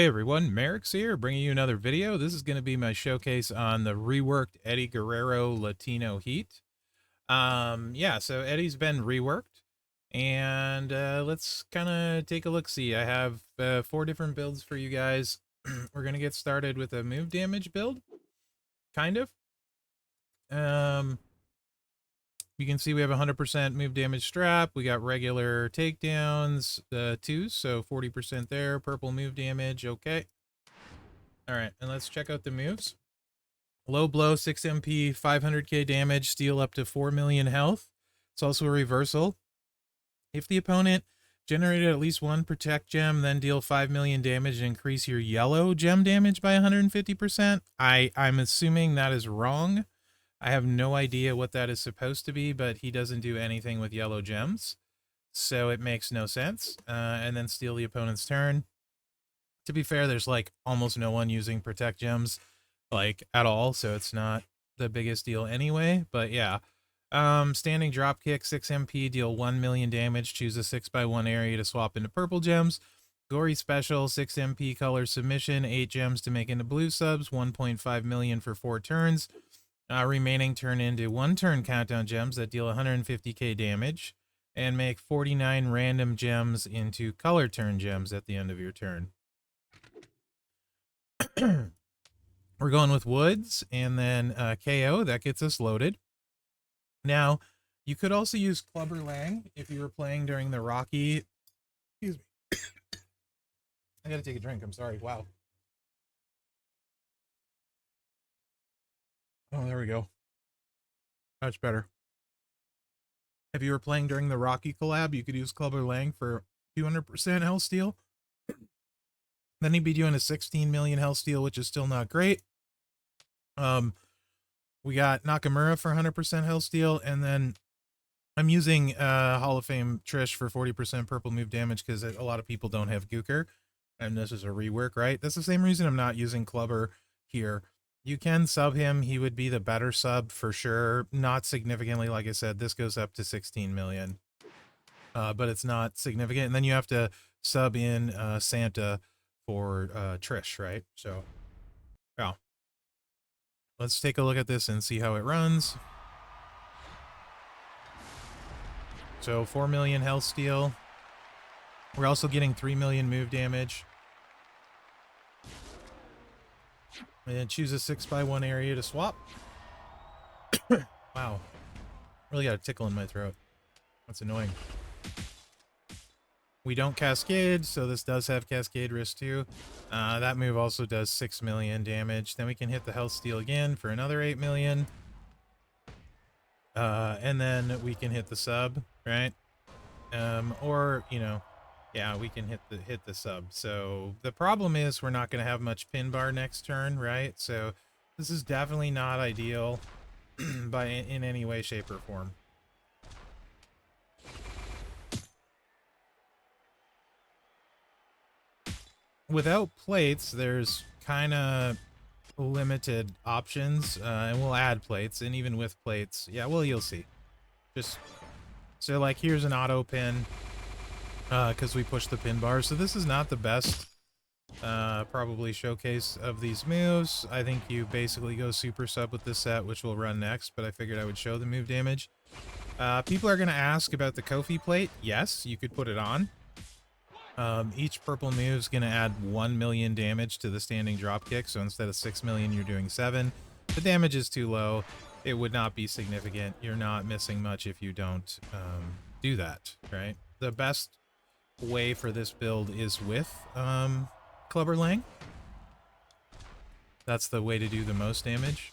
Hey everyone, Mherex here, bringing you another video. This is going to be my showcase on the reworked Eddie Guerrero Latino Heat. Yeah, so Eddie's been reworked, and let's kind of take a look-see. I have 4 different builds for you guys. We're going to get started with a move damage build, kind of. You can see we have 100% move damage strap. We got regular takedowns, 2s, so 40% there. Purple move damage, okay. All right, and let's check out the moves. Low blow, 6 MP, 500k damage, steal up to 4 million health. It's also a reversal. If the opponent generated at least 1 protect gem, then deal 5 million damage and increase your yellow gem damage by 150%. I'm assuming that is wrong. I have no idea what that is supposed to be, but he doesn't do anything with yellow gems, so it makes no sense. And then steal the opponent's turn. To be fair, there's like almost no one using protect gems like at all, so it's not the biggest deal anyway. But yeah, standing drop kick, 6 MP, deal 1 million damage, choose a 6x1 area to swap into purple gems. Gory special, 6 MP color submission, 8 gems to make into blue subs, 1.5 million for 4 turns. Remaining turn into 1 turn countdown gems that deal 150k damage and make 49 random gems into color turn gems at the end of your turn. We're going with Woods and then KO. That gets us loaded. Now, you could also use Clubber Lang if you were playing during the Rocky. Excuse me. I gotta take a drink. I'm sorry. Wow. Oh, there we go. Much better. If you were playing during the Rocky collab, you could use Clubber Lang for 200% health steal. Then he'd be doing a 16 million health steal, which is still not great. We got Nakamura for 100% health steal, and then I'm using Hall of Fame Trish for 40% purple move damage because a lot of people don't have Gooker, and this is a rework, right? That's the same reason I'm not using Clubber here. You can sub him. He would be the better sub for sure. Not significantly, like I said, this goes up to 16 million, but it's not significant. And then you have to sub in Santa for Trish, right? So, yeah. Let's take a look at this and see how it runs. So 4 million health steal. We're also getting 3 million move damage. And choose a 6x1 area to swap. Wow. Really got a tickle in my throat. That's annoying. We don't cascade, so this does have cascade risk too. That move also does 6 million damage. Then we can hit the health steal again for another 8 million. And then we can hit the sub, right? Or, you know, yeah, we can hit the sub. So the problem is we're not going to have much pin bar next turn, right? So this is definitely not ideal in any way, shape, or form. Without plates, there's kind of limited options, and we'll add plates, and even with plates, yeah, well, you'll see. Just so like here's an auto pin because we push the pin bar. So this is not the best probably showcase of these moves. I think you basically go super sub with this set, which we'll run next, but I figured I would show the move damage. People are going to ask about the Kofi plate. Yes, you could put it on. Each purple move is going to add 1 million damage to the standing drop kick. So instead of 6 million, you're doing 7. The damage is too low. It would not be significant. You're not missing much if you don't do that, right? The best way for this build is with Clubber Lang. That's the way to do the most damage.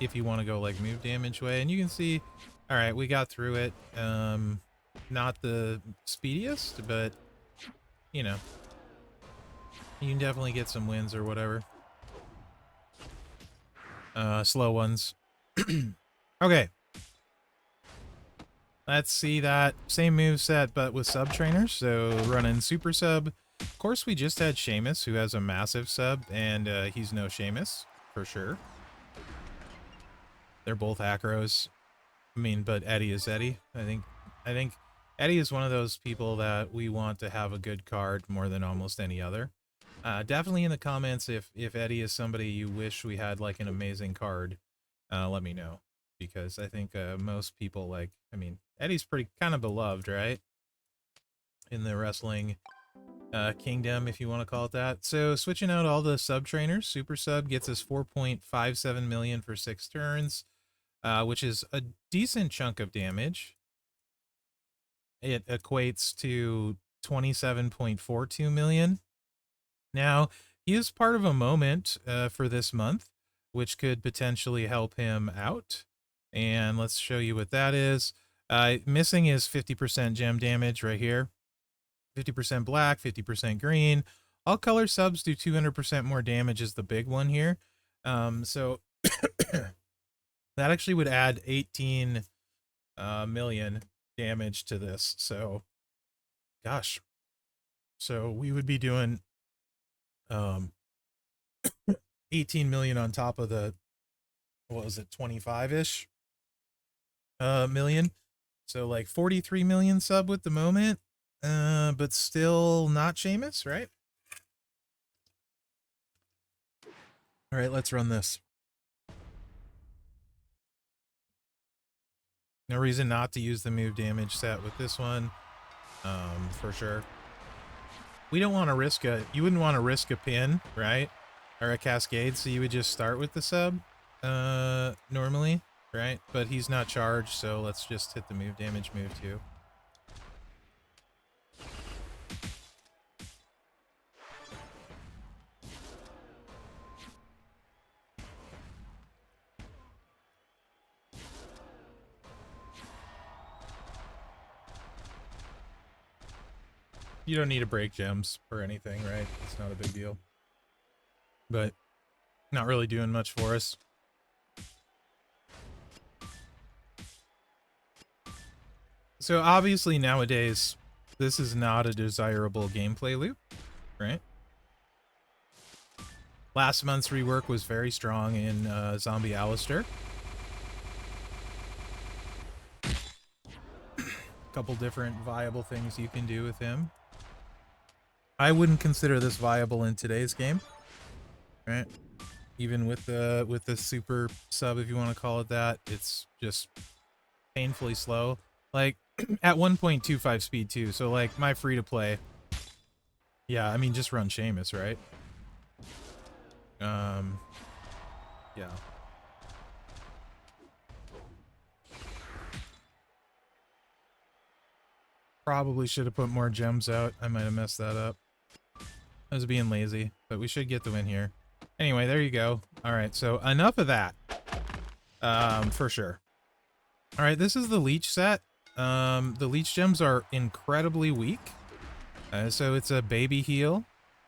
If you want to go like move damage way. And you can see, all right, we got through it. Not the speediest, but you know, you can definitely get some wins or whatever. Slow ones. Okay. Let's see that same move set, but with sub trainers. So running super sub. Of course, we just had Sheamus, who has a massive sub, and he's no Sheamus for sure. They're both Acros. I mean, but Eddie is Eddie. I think Eddie is one of those people that we want to have a good card more than almost any other. Definitely in the comments if Eddie is somebody you wish we had like an amazing card, let me know, because I think most people like. I mean, Eddie's pretty kind of beloved, right, in the wrestling kingdom, if you want to call it that. So switching out all the sub trainers, super sub gets us 4.57 million for 6 turns, which is a decent chunk of damage. It equates to 27.42 million. Now, he is part of a moment for this month, which could potentially help him out. And let's show you what that is. Missing is 50% gem damage right here. 50% black, 50% green. All color subs do 200% more damage is the big one here. So that actually would add 18 million damage to this. So, gosh. So we would be doing 18 million on top of the, what was it, 25-ish million. So like 43 million sub with the moment, but still not Sheamus, right? All right, let's run this. No reason not to use the move damage set with this one, for sure. We don't want to risk you wouldn't want to risk a pin, right? Or a cascade, so you would just start with the sub, normally, right? But he's not charged, so let's just hit the move damage move too. You don't need to break gems or anything, right? It's not a big deal. But not really doing much for us. So obviously nowadays, this is not a desirable gameplay loop, right? Last month's rework was very strong in Zombie Alistair. Couple different viable things you can do with him. I wouldn't consider this viable in today's game, right? Even with the super sub, if you want to call it that, it's just painfully slow. Like at 1.25 speed too. So like my free to play, yeah, I mean just run Sheamus, right? Yeah. Probably should have put more gems out. I might have messed that up. I was being lazy, but we should get the win here. Anyway, there you go. All right, so enough of that. For sure. All right, this is the Leech set. The Leech gems are incredibly weak. So it's a baby heal.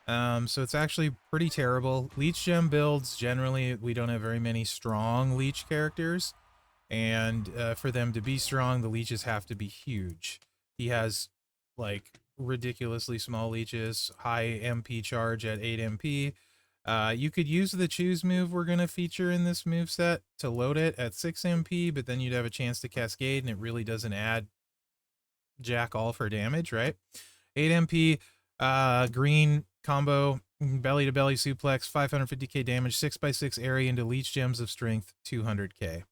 So it's actually pretty terrible. Leech gem builds, generally, we don't have very many strong Leech characters. And for them to be strong, the leeches have to be huge. He has like ridiculously small leeches, high MP charge at 8 MP. You could use the choose move we're going to feature in this move set to load it at 6 MP, but then you'd have a chance to cascade, and it really doesn't add jack all for damage, right? 8 MP, green combo, belly to belly suplex, 550k damage, 6x6 area into leech gems of strength, 200k.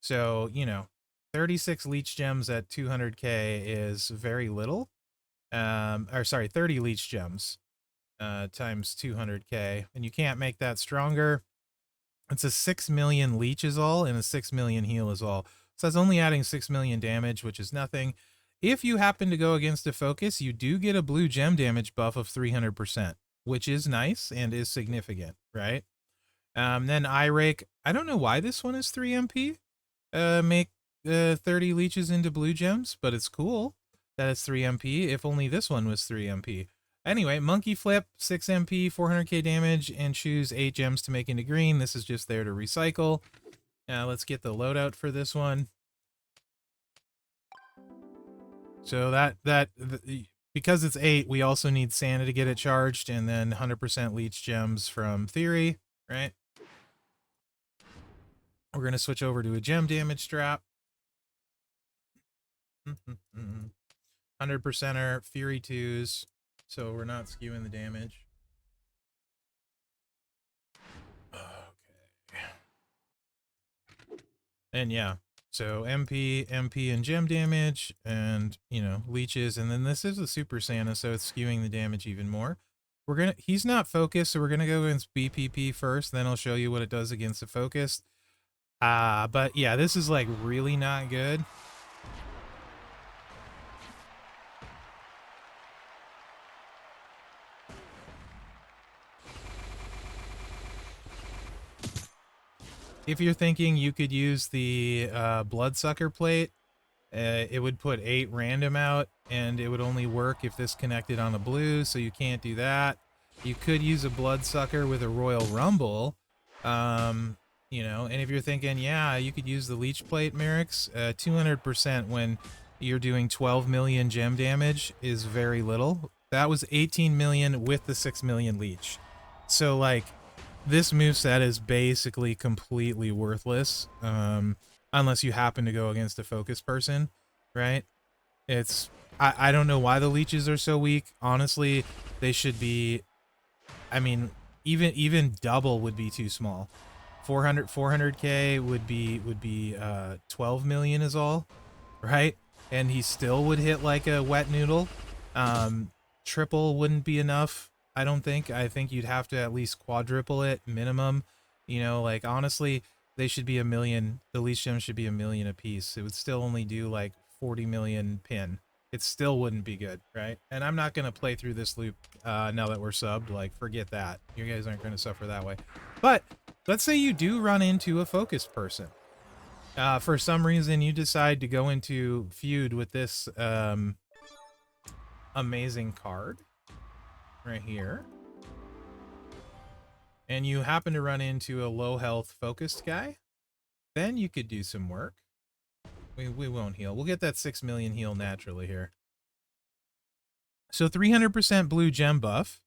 So, you know, 36 leech gems at 200k is very little. Or sorry, 30 leech gems times 200k, and you can't make that stronger. It's a 6 million leech is all, and a 6 million heal is all. So that's only adding 6 million damage, which is nothing. If you happen to go against a focus, you do get a blue gem damage buff of 300%, which is nice and is significant, right? Then eye rake. I don't know why this one is 3 MP. Make 30 leeches into blue gems, but it's cool that it's 3 MP. If only this one was 3 MP. Anyway, monkey flip, 6 MP, 400k damage, and choose 8 gems to make into green. This is just there to recycle. Let's get the loadout for this one. So because it's 8, we also need Santa to get it charged, and then 100% leech gems from Theory, right? We're going to switch over to a gem damage strap. 100%er, Fury 2s, so we're not skewing the damage. And yeah, so MP, MP, and gem damage, and you know, leeches, and then this is a Super Santa, so it's skewing the damage even more. He's not focused, so we're gonna go against BPP first, then I'll show you what it does against the focused. But yeah, this is like really not good. If you're thinking you could use the Bloodsucker plate, it would put 8 random out, and it would only work if this connected on a blue, so you can't do that. You could use a Bloodsucker with a Royal Rumble, you know, and if you're thinking, yeah, you could use the Leech plate, Mherex, 200% when you're doing 12 million gem damage is very little. That was 18 million with the 6 million Leech. So, like, this moveset is basically completely worthless, unless you happen to go against a focus person, right? I don't know why the leeches are so weak. Honestly, they should be, I mean, even double would be too small. 400k would be 12 million is all, right? And he still would hit like a wet noodle. Triple wouldn't be enough, I don't think. I think you'd have to at least quadruple it minimum. You know, like honestly, they should be 1 million. The leech gems should be 1 million a piece. It would still only do like 40 million pin. It still wouldn't be good, right? And I'm not going to play through this loop now that we're subbed. Like, forget that. You guys aren't going to suffer that way. But let's say you do run into a focused person. For some reason, you decide to go into feud with this amazing card right here. And you happen to run into a low health focused guy. Then you could do some work. We won't heal. We'll get that 6 million heal naturally here. So 300% blue gem buff.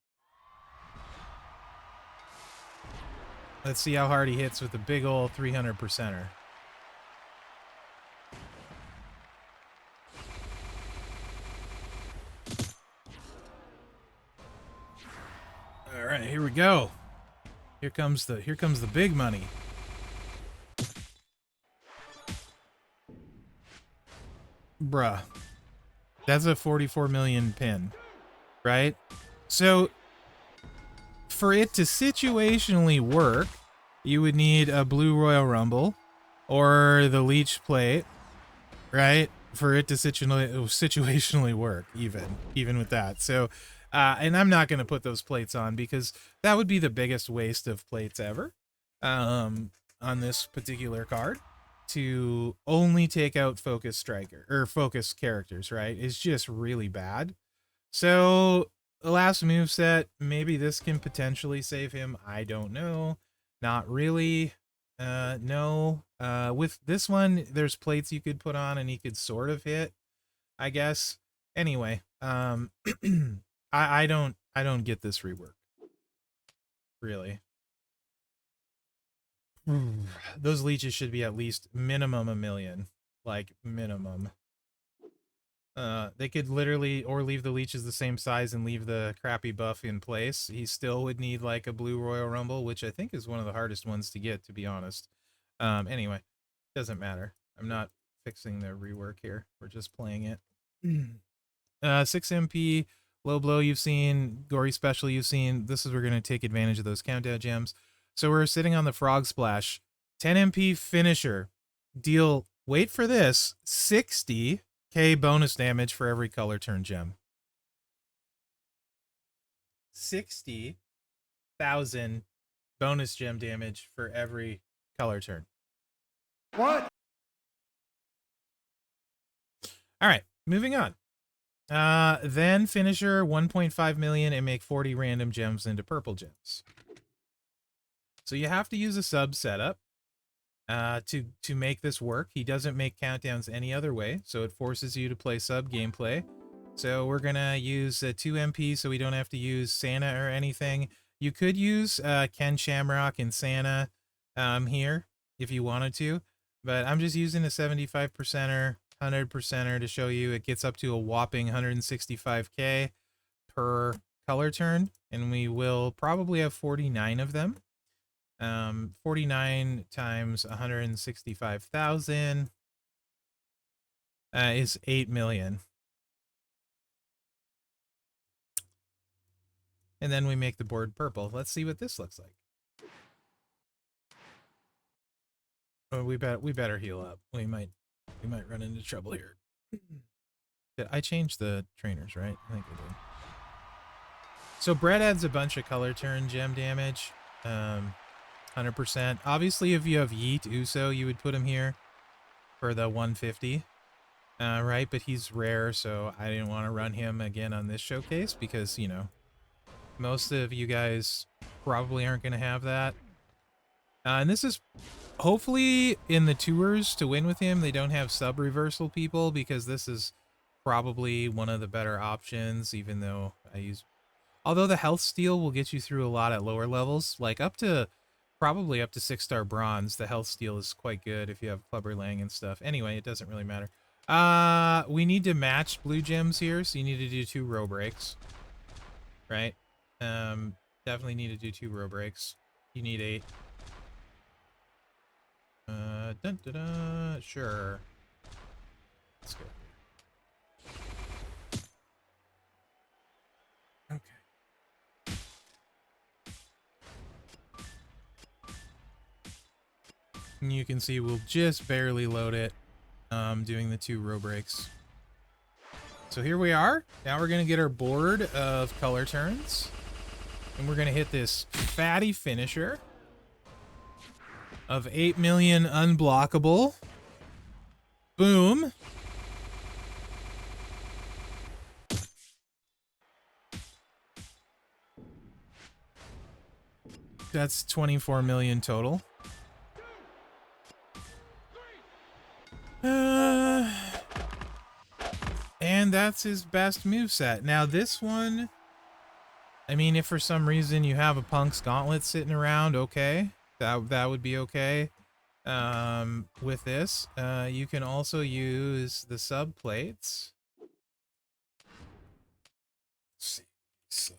Let's see how hard he hits with the big ol' 300%er. All right, here we go. Here comes the big money. Bruh. That's a 44 million pin, right? So for it to situationally work, you would need a blue Royal Rumble or the Leech plate, right? For it to situationally work, even with that. So, and I'm not going to put those plates on because that would be the biggest waste of plates ever on this particular card. To only take out focus striker or focus characters, right? Is just really bad. So the last move set, maybe this can potentially save him. I don't know. Not really. No. With this one, there's plates you could put on and he could sort of hit, I guess. Anyway, I don't get this rework. Really. Those leeches should be at least minimum 1 million. Like minimum. They could literally, or leave the leeches the same size and leave the crappy buff in place. He still would need like a blue Royal Rumble, which I think is one of the hardest ones to get, to be honest. Anyway, doesn't matter. I'm not fixing the rework here. We're just playing it. 6 MP, low blow you've seen, gory special you've seen. This is, we're going to take advantage of those countdown gems. So we're sitting on the frog splash. 10 MP finisher. Deal, wait for this, 60k bonus damage for every color turn gem. 60,000 bonus gem damage for every color turn. What? All right, moving on. Then finisher 1.5 million and make 40 random gems into purple gems. So you have to use a sub setup to make this work. He doesn't make countdowns any other way, so it forces you to play sub gameplay. So we're gonna use 2 MP so we don't have to use Santa or anything. You could use Ken Shamrock and Santa here if you wanted to, but I'm just using a 75%er, 100%er to show you it gets up to a whopping 165k per color turn, and we will probably have 49 of them. 49 times 165,000 is 8 million. And then we make the board purple. Let's see what this looks like. Oh, we better heal up. We might run into trouble here. Did I change the trainers, right? I think I did. So Brett adds a bunch of color turn gem damage. 100%. Obviously, if you have Yeet Uso, you would put him here for the 150. Right, but he's rare, so I didn't want to run him again on this showcase because, you know, most of you guys probably aren't going to have that. And this is hopefully in the tours to win with him. They don't have sub-reversal people because this is probably one of the better options, even though although the health steal will get you through a lot at lower levels, like probably up to 6-star bronze. The health steal is quite good if you have Clubber Lang and stuff. Anyway, it doesn't really matter. We need to match blue gems here, so you need to do 2 row breaks. Right? Definitely need to do 2 row breaks. You need 8. Dun, dun, dun, sure. Let's go here. Okay. And you can see we'll just barely load it, doing the 2 row breaks. So here we are. Now we're going to get our board of color turns. And we're going to hit this fatty finisher of 8 million unblockable. Boom. That's 24 million total. And that's his best moveset. Now this one, I mean, if for some reason you have a Punk's Gauntlet sitting around, okay. That would be okay. With this, you can also use the sub plates. Let's see.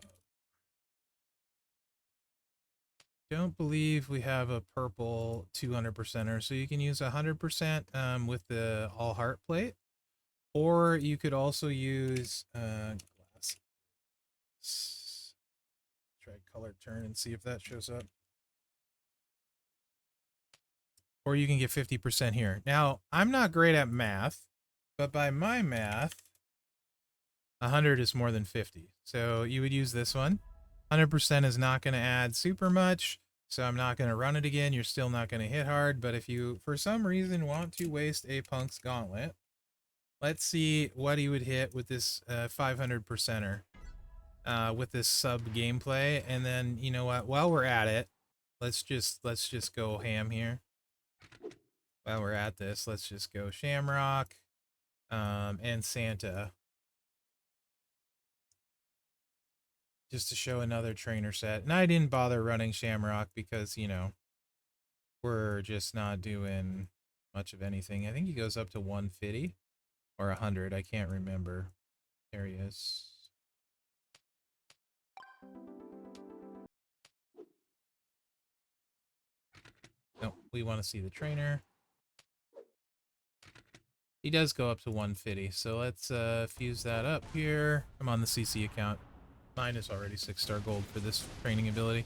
Don't believe we have a purple 200%er, so you can use 100% with the all heart plate, or you could also use glass. Try color turn and see if that shows up. Or you can get 50% here. Now, I'm not great at math, but by my math, 100 is more than 50. So you would use this one. 100% is not going to add super much, so I'm not going to run it again. You're still not going to hit hard, but if you, for some reason, want to waste a Punk's Gauntlet, let's see what he would hit with this 500%er, with this sub gameplay. And then, you know what, while we're at it, let's just go ham here. While we're at this, let's just go Shamrock, and Santa. Just to show another trainer set. And I didn't bother running Shamrock because, you know, we're just not doing much of anything. I think he goes up to 150 or 100. I can't remember. There he is. No, we want to see the trainer. He does go up to 150, so let's fuse that up here. I'm on the CC account. Mine is already 6-star gold for this training ability.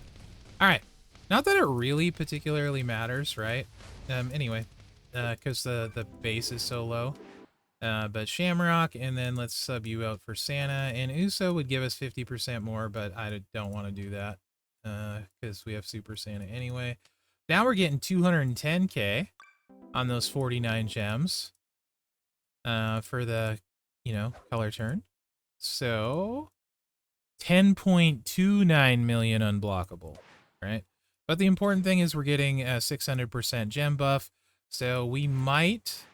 All right. Not that it really particularly matters, right? Anyway, because the base is so low. But Shamrock, and then let's sub you out for Santa. And Uso would give us 50% more, but I don't want to do that because we have Super Santa anyway. Now we're getting 210k on those 49 gems for the, you know, color turn. So 10.29 million unblockable, right? But the important thing is we're getting a 600% gem buff, so we might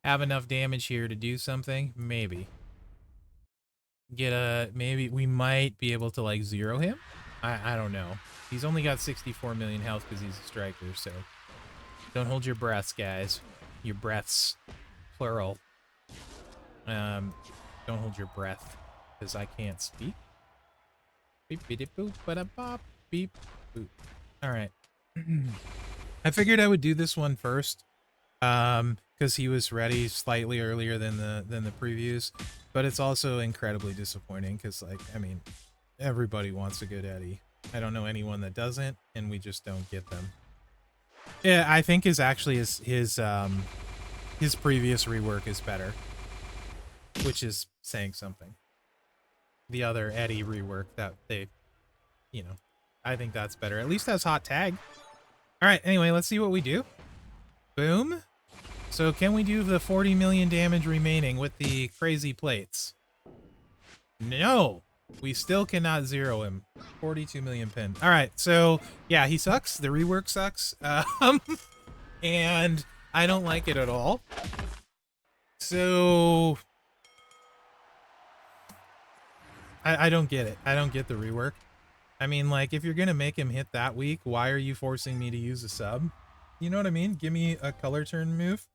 have enough damage here to do something. Maybe maybe we might be able to like zero him. I don't know. He's only got 64 million health because he's a striker, so don't hold your breaths, guys. Your breaths, plural. Don't hold your breath because I can't speak. Beep beep boop ba da bop beep boop. All right. I figured I would do this one first, because he was ready slightly earlier than the previews, but it's also incredibly disappointing because, like, I mean, everybody wants a good Eddie. I don't know anyone that doesn't, and we just don't get them. Yeah, I think his previous rework is better, which is saying something. The other Eddie rework that they, you know, I think that's better. At least that's hot tag. All right, anyway, let's see what we do. Boom. So can we do the 40 million damage remaining with the crazy plates? No. We still cannot zero him. 42 million pin. All right, so yeah, he sucks. The rework sucks. And I don't like it at all. So I don't get it. I don't get the rework. I mean, like, if you're gonna make him hit that weak, why are you forcing me to use a sub? You know what I mean? Give me a color turn move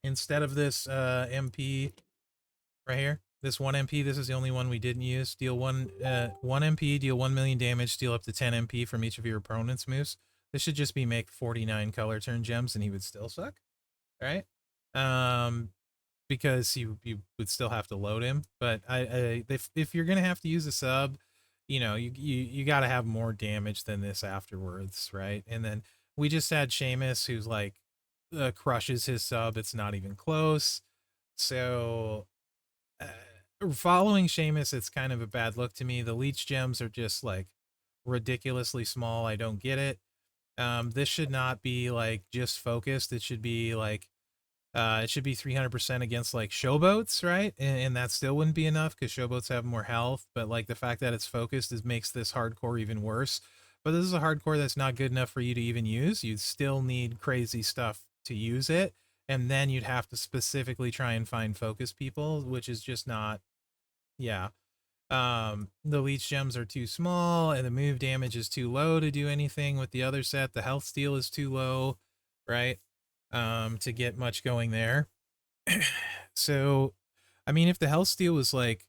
instead of this MP right here. This 1 MP, this is the only one we didn't use. Deal 1 MP, deal 1 million damage, deal up to 10 MP from each of your opponent's moves. This should just be make 49 color turn gems and he would still suck, right? Because you would still have to load him. But if you're gonna have to use a sub, you know, you got to have more damage than this afterwards, right? And then we just had Seamus, who's like crushes his sub. It's not even close. So following Seamus, it's kind of a bad look to me. The Leech gems are just like ridiculously small. I don't get it. This should not be like just focused. It should be like it should be 300% against like showboats, right? And that still wouldn't be enough because showboats have more health. But like the fact that it's focused makes this hardcore even worse. But this is a hardcore that's not good enough for you to even use. You'd still need crazy stuff to use it. And then you'd have to specifically try and find focus people, which is just not, yeah. The Leech gems are too small and the move damage is too low to do anything with the other set. The health steal is too low, right? To get much going there. So, I mean, if the health steal was like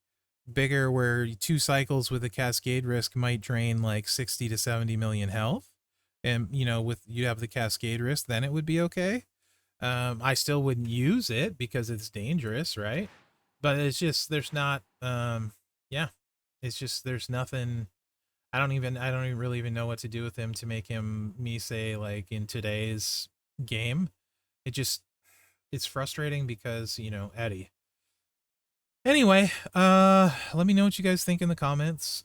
bigger, where 2 cycles with a cascade risk might drain like 60 to 70 million health, and you know, with you have the cascade risk, then it would be okay. I still wouldn't use it because it's dangerous, right? But it's just there's not yeah. It's just there's nothing. I don't even really even know what to do with him to make him me say like in today's game. It's frustrating because, you know, Eddie. Anyway, let me know what you guys think in the comments.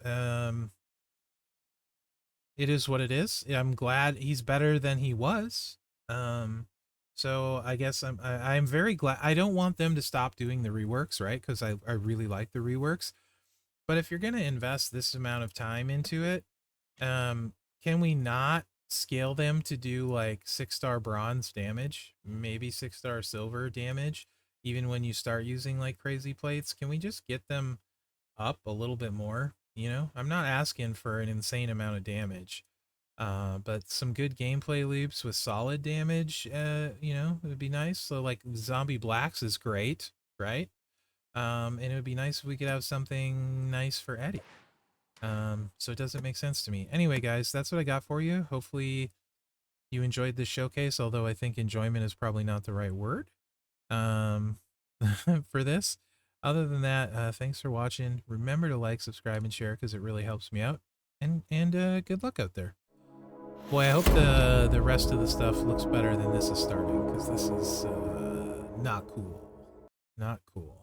It is what it is. I'm glad he's better than he was. So I guess I'm very glad. I don't want them to stop doing the reworks, right? Because I really like the reworks. But if you're gonna invest this amount of time into it, can we not scale them to do like 6-star bronze damage, maybe 6-star silver damage, even when you start using like crazy plates? Can we just get them up a little bit more? You know, I'm not asking for an insane amount of damage, but some good gameplay loops with solid damage, you know, it would be nice. So like Zombie Blacks is great, right? And it would be nice if we could have something nice for Eddie. So it doesn't make sense to me. Anyway, guys, that's what I got for you. Hopefully you enjoyed this showcase, although I think enjoyment is probably not the right word for this. Other than that, thanks for watching. Remember to like, subscribe, and share because it really helps me out. And good luck out there. Boy, I hope the rest of the stuff looks better than this is starting, because this is not cool. Not cool.